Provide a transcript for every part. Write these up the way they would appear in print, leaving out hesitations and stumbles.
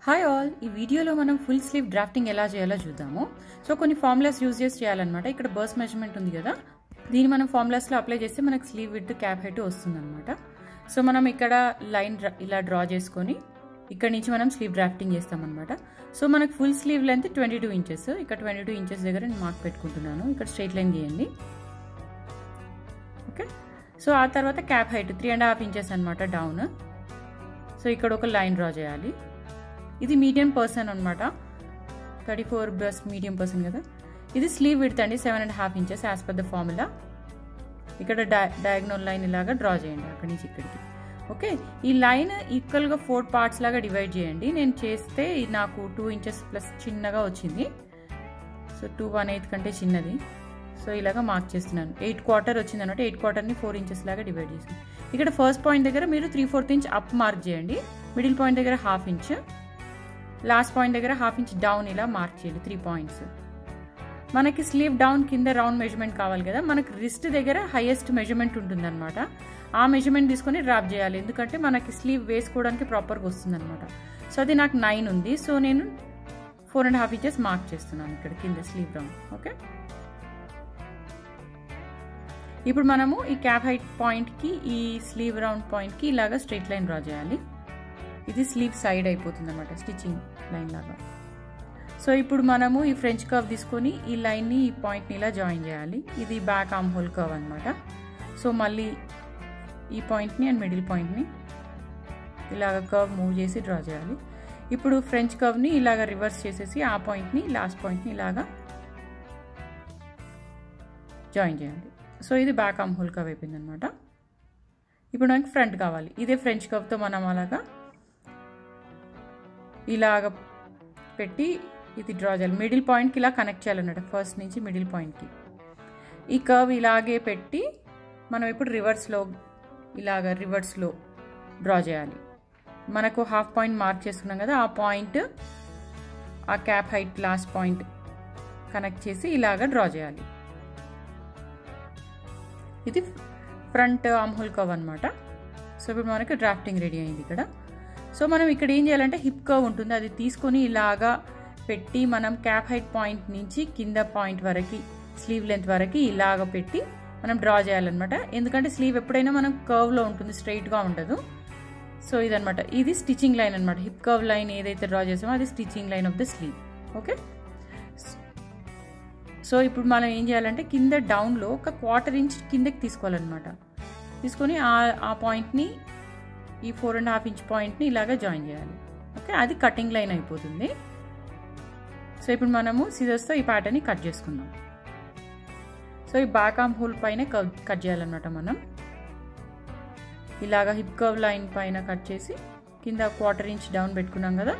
Hi all, ఈ వీడియోలో మనం ఫుల్ స్లీవ్ డ్రాఫ్టింగ్ ఎలా చేయాలో చూద్దాము. సో కొన్ని ఫార్ములాస్ యూజ్ చేసి చేయాలన్నమాట. ఇక్కడ బర్స్ట్ మెజర్మెంట్ ఉంది కదా, దీన్ని మనం ఫార్ములాస్లో అప్లై చేస్తే మనకు స్లీవ్ విడ్త్ క్యాప్ హైట్ వస్తుందన్నమాట. సో మనం ఇక్కడ లైన్ ఇలా డ్రా చేసుకొని ఇక్కడ నుంచి మనం స్లీవ్ డ్రాఫ్టింగ్ చేస్తామన్నమాట. సో మనకు ఫుల్ స్లీవ్ లెంత్ 22 ఇంచెస్. ఇక్కడ 22 ఇంచెస్ దగ్గర నేను మార్క్ పెట్టుకుంటున్నాను. ఇక్కడ స్ట్రైట్ లైన్ గీయండి. ఓకే, సో ఆ తర్వాత క్యాప్ హైట్ 3.5 ఇంచెస్ అనమాట డౌన్. సో ఇక్కడ ఒక లైన్ డ్రా చేయాలి. ఇది మీడియం పర్సన్ అనమాట, 34 బస్ మీడియం పర్సన్ కదా. ఇది స్లీవ్ విడ్త్ అండి 7.5 inches as per the formula. ఇక్కడ డయాగ్నల్ లైన్ ఇలాగా డ్రా చేయండి అక్కడి నుంచి ఇక్కడికి. ఓకే, ఈ లైన్ ఈక్వల్గా 4 పార్ట్స్ లాగా డివైడ్ చేయండి. నేను చేస్తే నాకు 2 ఇంచెస్ ప్లస్ చిన్నగా వచ్చింది. సో 2/1/8 కంటే చిన్నది. సో ఇలాగా మార్క్ చేస్తున్నాను. 8/4 వచ్చింది అనమాట. 8/4ని 4 ఇంచెస్ లాగా డివైడ్ చేసాను. ఇక్కడ ఫస్ట్ పాయింట్ దగ్గర మీరు 3/4 ఇంచ్ అప్ మార్క్ చేయండి. మిడిల్ పాయింట్ దగ్గర 1/2 ఇంచ్, లాస్ట్ పాయింట్ దగ్గర 1/2 ఇంచ్ డౌన్ ఇలా మార్క్ చేయండి. 3 పాయింట్స్. మనకి స్లీవ్ డౌన్ కింద రౌండ్ మెజర్మెంట్ కావాలి కదా, మనకి రిస్ట్ దగ్గర హైయెస్ట్ మెజర్మెంట్ ఉంటుందన్నమాట. ఆ మెజర్మెంట్ తీసుకొని డ్రాప్ చేయాలి, ఎందుకంటే మనకి స్లీవ్ వేసుకోవడానికి ప్రాపర్గా వస్తుందన్నమాట. సో అది నాకు 9 ఉంది. సో నేను 4.5 ఇంచెస్ మార్క్ చేస్తున్నాను ఇక్కడ కింద స్లీవ్ రౌండ్. ఓకే, ఇప్పుడు మనము ఈ క్యాప్ హైట్ పాయింట్కి ఈ స్లీవ్ రౌండ్ పాయింట్కి ఇలాగా స్ట్రైట్ లైన్ డ్రా చేయాలి. ఇది స్లీవ్ సైడ్ అయిపోతుంది అనమాట, స్టిచ్చింగ్ లైన్ లాగా. సో ఇప్పుడు మనము ఈ ఫ్రెంచ్ కర్వ్ తీసుకొని ఈ లైన్ని ఈ పాయింట్ని ఇలా జాయిన్ చేయాలి. ఇది బ్యాక్ ఆర్మ్ హోల్ కర్వ్ అనమాట. సో మళ్ళీ ఈ పాయింట్ని అండ్ మిడిల్ పాయింట్ని ఇలాగ కర్వ్ మూవ్ చేసి డ్రా చేయాలి. ఇప్పుడు ఫ్రెంచ్ కర్వ్ని ఇలాగ రివర్స్ చేసేసి ఆ పాయింట్ని లాస్ట్ పాయింట్ని ఇలాగా జాయిన్ చేయాలి. సో ఇది బ్యాక్ ఆర్మ్ హోల్ కర్వ్ అయిపోయింది అనమాట. ఇప్పుడు మనకి ఫ్రంట్ కావాలి. ఇదే ఫ్రెంచ్ కర్వ్తో మనం అలాగా ఇలాగ పెట్టి ఇది డ్రా చేయాలి. మిడిల్ పాయింట్కి ఇలా కనెక్ట్ చేయాలన్నమాట, ఫస్ట్ నుంచి మిడిల్ పాయింట్కి. ఈ కర్వ్ ఇలాగే పెట్టి మనం ఇప్పుడు రివర్స్లో డ్రా చేయాలి. మనకు 1/2 పాయింట్ మార్క్ చేసుకున్నాం కదా, ఆ పాయింట్ ఆ cap height last point connect చేసి ఇలాగ డ్రా చేయాలి. ఇది ఫ్రంట్ ఆర్మ్ హోల్ కర్వ్ అనమాట. సో ఇప్పుడు మనకి డ్రాఫ్టింగ్ రెడీ అయింది ఇక్కడ. సో మనం ఇక్కడ ఏం చేయాలంటే హిప్ కర్వ్ ఉంటుంది, అది తీసుకొని ఇలాగా పెట్టి మనం క్యాప్ హైట్ పాయింట్ నుంచి కింద పాయింట్ వరకు స్లీవ్ లెంత్ వరకు ఇలాగ పెట్టి మనం డ్రా చేయాలన్నమాట. ఎందుకంటే స్లీవ్ ఎప్పుడైనా మనం కర్వ్లో ఉంటుంది, స్ట్రైట్గా ఉండదు. సో ఇదనమాట, ఇది స్టిచ్చింగ్ లైన్ అనమాట. హిప్ కర్వ్ లైన్ ఏదైతే డ్రా చేసామో అది stitching line of the slew. Okay, so ఇప్పుడు మనం ఏం చేయాలంటే కింద డౌన్లో ఒక 1/4 ఇంచ్ కిందకి తీసుకోవాలన్నమాట. తీసుకొని ఆ పాయింట్ని ఈ 4.5 ఇంచ్ పాయింట్ని ఇలాగా జాయిన్ చేయాలి. ఓకే, అది కటింగ్ లైన్ అయిపోతుంది. సో ఇప్పుడు మనము సిజర్స్తో ఈ ప్యాటర్న్ని కట్ చేసుకుందాం. సో ఈ బ్యాక్ ఆర్మ్ హోల్ పైన కట్ చేయాలన్నమాట. మనం ఇలాగా హిప్ కర్వ్ లైన్ పైన కట్ చేసి కింద 1/4 ఇంచ్ డౌన్ పెట్టుకున్నాం కదా,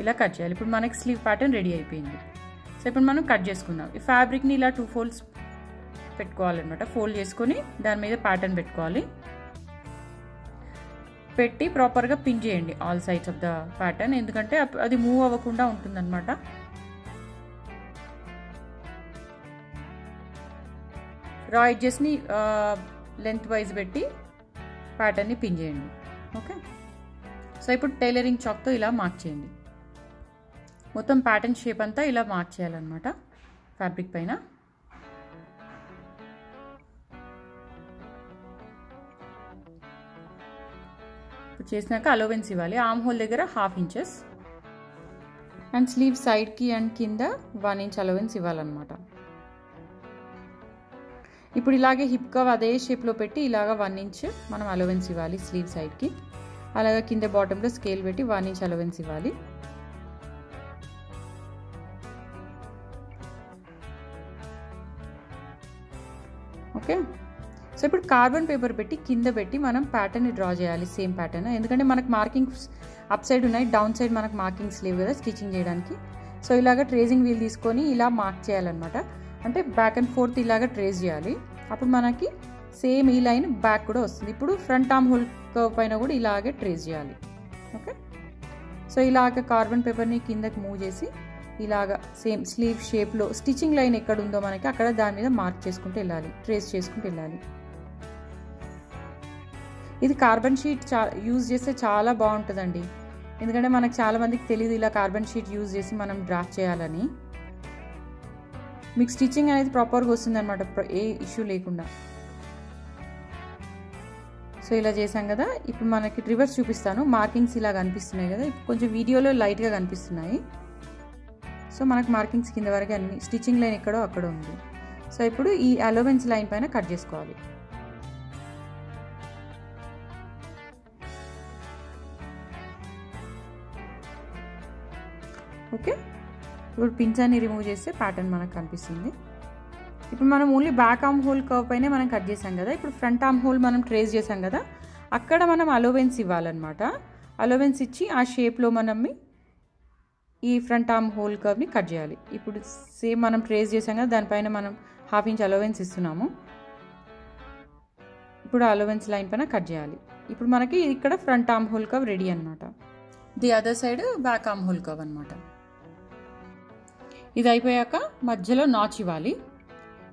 ఇలా కట్ చేయాలి. ఇప్పుడు మనకి స్లీవ్ ప్యాటర్న్ రెడీ అయిపోయింది. సో ఇప్పుడు మనం కట్ చేసుకుందాం. ఈ ఫ్యాబ్రిక్ని ఇలా 2 ఫోల్డ్స్ పెట్టుకోవాలన్నమాట. ఫోల్డ్ చేసుకొని దాని మీద ప్యాటర్న్ పెట్టుకోవాలి. పెట్టి ప్రాపర్గా పిన్ చేయండి all sides of the pattern, ఎందుకంటే అది మూవ్ అవ్వకుండా ఉంటుందన్నమాట. రా ఎడ్జెస్ని లెంత్ వైజ్ పెట్టి ప్యాటర్న్ని పిన్ చేయండి. ఓకే, సో ఇప్పుడు టైలరింగ్ చాక్తో ఇలా మార్క్ చేయండి. మొత్తం ప్యాటర్న్ షేప్ అంతా ఇలా మార్క్ చేయాలన్నమాట ఫ్యాబ్రిక్ పైన. చేసినాక అలోవెన్స్ ఇవ్వాలి. ఆర్మ్ హోల్ దగ్గర 1/2 ఇంచెస్ అండ్ స్లీవ్ సైడ్కి అండ్ కింద 1 ఇంచ్ అలోవెన్స్ ఇవ్వాలన్నమాట. ఇప్పుడు ఇలాగే హిప్ కర్వ్ అదే షేప్లో పెట్టి ఇలాగా 1 ఇంచ్ మనం అలోవెన్స్ ఇవ్వాలి స్లీవ్ సైడ్కి. అలాగే కింద బాటంలో స్కేల్ పెట్టి 1 ఇంచ్ అలోవెన్స్ ఇవ్వాలి. ఓకే, సో ఇప్పుడు కార్బన్ పేపర్ పెట్టి కింద పెట్టి మనం ప్యాటర్న్ని డ్రా చేయాలి, సేమ్ ప్యాటర్న్. ఎందుకంటే మనకు మార్కింగ్స్ అప్ సైడ్ ఉన్నాయి, డౌన్ సైడ్ మనకు మార్కింగ్స్ లేవు కదా స్టిచ్చింగ్ చేయడానికి. సో ఇలాగ ట్రేసింగ్ వీల్ తీసుకొని ఇలా మార్క్ చేయాలన్నమాట. అంటే బ్యాక్ అండ్ ఫోర్త్ ఇలాగ ట్రేస్ చేయాలి. అప్పుడు మనకి సేమ్ ఈ లైన్ బ్యాక్ కూడా వస్తుంది. ఇప్పుడు ఫ్రంట్ ఆర్మ్ హోల్ కర్వ్ పైన కూడా ఇలాగే ట్రేస్ చేయాలి. ఓకే, సో ఇలాగ కార్బన్ పేపర్ని కిందకి మూవ్ చేసి ఇలాగా సేమ్ స్లీవ్ షేప్లో స్టిచ్చింగ్ లైన్ ఎక్కడ ఉందో మనకి అక్కడ దాని మీద మార్క్ చేసుకుంటూ వెళ్ళాలి, ట్రేస్ చేసుకుంటూ వెళ్ళాలి. ఇది కార్బన్ షీట్ యూజ్ చేస్తే చాలా బాగుంటుందండి. ఎందుకంటే మనకు చాలామందికి తెలియదు ఇలా కార్బన్ షీట్ యూజ్ చేసి మనం డ్రాఫ్ట్ చేయాలని. మీకు స్టిచ్చింగ్ అనేది ప్రాపర్గా వస్తుంది అనమాట, ఏ ఇష్యూ లేకుండా. సో ఇలా చేసాం కదా. ఇప్పుడు మనకి రివర్స్ చూపిస్తాను. మార్కింగ్స్ ఇలా కనిపిస్తున్నాయి కదా, ఇప్పుడు కొంచెం వీడియోలో లైట్గా కనిపిస్తున్నాయి. సో మనకు మార్కింగ్స్ కింద వరకు అన్ని, స్టిచ్చింగ్ లైన్ ఎక్కడో అక్కడ ఉంది. సో ఇప్పుడు ఈ అలోవెన్స్ లైన్ పైన కట్ చేసుకోవాలి. ఓకే, ఇప్పుడు పిన్స్ అన్ని రిమూవ్ చేస్తే ప్యాటర్న్ మనకు కనిపిస్తుంది. ఇప్పుడు మనం only back armhole curve పైనే మనం కట్ చేసాం కదా. ఇప్పుడు ఫ్రంట్ ఆర్మ్ హోల్ మనం ట్రేస్ చేసాం కదా, అక్కడ మనం అలోవెన్స్ ఇవ్వాలన్నమాట. అలోవెన్స్ ఇచ్చి ఆ షేప్లో మనం ఈ ఫ్రంట్ ఆర్మ్ హోల్ కర్వ్ని కట్ చేయాలి. ఇప్పుడు సేమ్ మనం ట్రేస్ చేసాం కదా, దానిపైన మనం 1/2 ఇంచ్ అలోవెన్స్ ఇస్తున్నాము. ఇప్పుడు అలోవెన్స్ లైన్ పైన కట్ చేయాలి. ఇప్పుడు మనకి ఇక్కడ front armhole curve ready అనమాట. The other side back armhole curve అనమాట. ఇది అయిపోయాక మధ్యలో నాచ్ ఇవ్వాలి.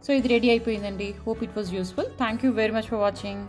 సో ఇది రెడీ అయిపోయిందండి. Hope it was useful. Thank you very much for watching.